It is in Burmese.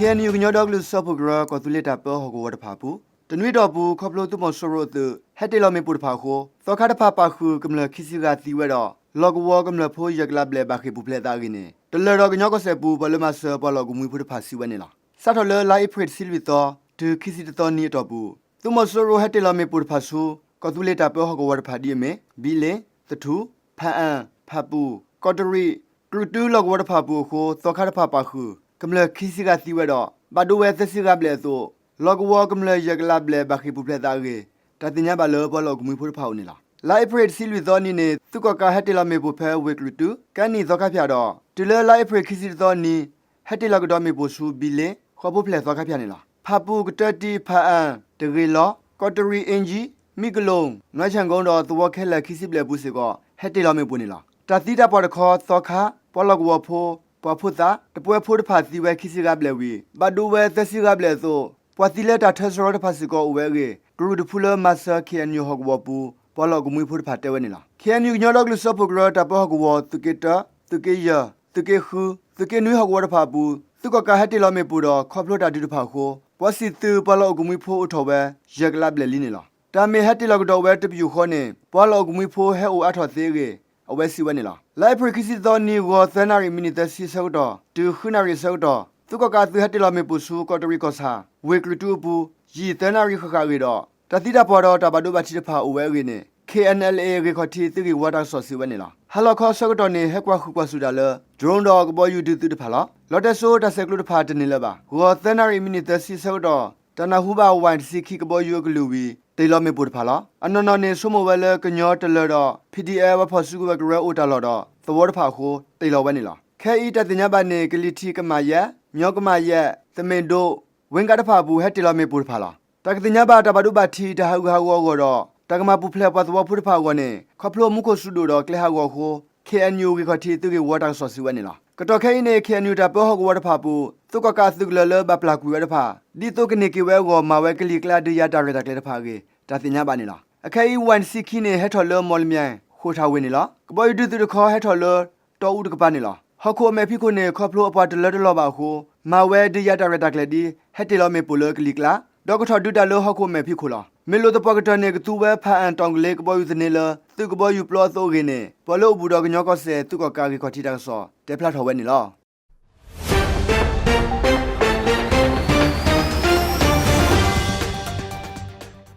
Can you know dog lose up gra ko tule ta po ho ko pa pu Tenui do bu khoplo tu mo soro tu hetelo me pu pa ko so kha pa pa khu kamla khisi ga ti we do log wo kamla pho yak la ble ba khi pu ple ta gi ne de le do gnyo ko se pu ba le ma se pa lo gu mu pu pa si we ne la sa tho le la ifrit sil vi to tu khisi to ni to bu tu mo soro hetelo me pu pa su ko tule ta po ho ko pa di me bi le tu thu pha an pha pu ko tri kru tu log wo pa pu ko so kha pa pa khu kamla khisi ga ti we do ba do we se si ga ble so log wo kamla yak la ble ba khi pu ple ta gi ta tin nya ba lo pa lo gu mu pu pa ni la Lai pret silvi zoni ne tuko ka hetela me bu phe weklu tu kani zoka phya do tile lai pret khisi zoni hetela ko do me bu su bile kho bu phle zoka phya ne la phapu ktati pha an tege lo kotri enji miglong nwa chan gong do tuwa khela khisi ble bu se ko hetela me bu ne la ta ti ta por kho zokha polok wo pho po phu ta tpwe phu ta pha si we khisi ga ble wi ba du we thasi ga ble so po ti le ta thasro ta pha si ko we ge gru du phula masa khian nyu hok wo puပေါ်လောကမွေးဖို့ဖတ်တဲ့ဝနေလားခဲနျူညောတော့ကလစပုဂရတာပေါ်ဟကောတကေတာတကေယတကေခူတကေနွေဟကောရဖာဘူးသူကကဟတ်တလမေပူတော့ခေါပလိုတာဒီတဖာခိုပွစီတူပေါ်လောကမွေးဖို့အထောပဲရက်ကလပ်လေလင်းနေလားတာမေဟတ်တလကတော့ဝဲတပြူခေါနေပေါ်လောကမွေးဖို့ဟဲအိုအထောသေးကေအဝဲစီဝနေလားလိုက်ပရခစီသောနီဝသနာရီမီနီတစီဆောတော့တူခုနာရီဆောတော့သူကကသူဟတ်တလမေပူဆူကော်တရီကောစာဝေကလူတူဘူးရီသနာရီခခရီတော့တတိတပေါ်တော့တဘဒုဘချီတဖာအဝဲကေနေKNLA ရေခတိတိဝါတာဆော့စီဝနေလားဟလခောဆော့ကတော့နေဟက်ကွာခုကွာဆူတာလေဒရုန်းတော့ကပေါ်ယူတူတူတဖာလားလော်တက်ဆိုတဆက်ကလူတဖာတနေလေပါဟောသနာရီမီနီတစီဆော့တော့တနဟုဘဝိုင်စီခိကပေါ်ယူကလူဝီတေလောမေပူတဖာလားအနော်နော်နေဆုမဝဲလေကညောတလေတော့ PDF ဖော်စုကဘကရအိုတာလော်တော့သဘောတဖာခိုတေလောဝဲနေလားခဲဤတတင်ညပါနေကလီတီကမာယညောကမာယသမင်တို့ဝင်ကတဖာဘူးဟက်တေလောမေပူတဖာလားတကတင်ညပါတဘဒုဘတီတဟူဟာဝောတော့တကမာပူဖလက်ပတ်သောဖုတဖာကောနေခဖလိုမှုကိုဆုဒိုတော့ကလဟာကောခို KNU ကခတိသူကဝါတာဆော့စီဝနေလားကတော့ခဲနေ KNU တပေါ်ဟောကဝါတဖာပူသူကကသုကလလဘပလာကူရတဖာဒီတုကနေကေဝဲကောမာဝဲကလီကလာဒရတာရတာကလေတဖာကေတာတင်ညာပါနေလားအခဲ1 6ခိနေဟက်ထော်လမော်လမြိုင်ခိုထားဝနေလားကပေါ်ယူတူတခေါ်ဟက်ထော်လတော်ဦးတကပါနေလားဟခိုမေဖိခုနေခဖလိုအပွားတလတလောပါခိုမာဝဲဒရတာရတာကလေဒီဟက်တေလောမေပူလကလီကလာဒေါကထော်ဒူတာလောဟခိုမေဖိခုလားမေလိုတပကတနေကသူပဲဖာအန်တောင်ကလေးကပေါ်ယူနေလားသူကပေါ်ယူပလော့သောကင်းနေဘလို့ဘူးတော့ကညော့ကဆဲသူကကာကီခတိတာဆောတဲဖလာထော်ဝဲနေလား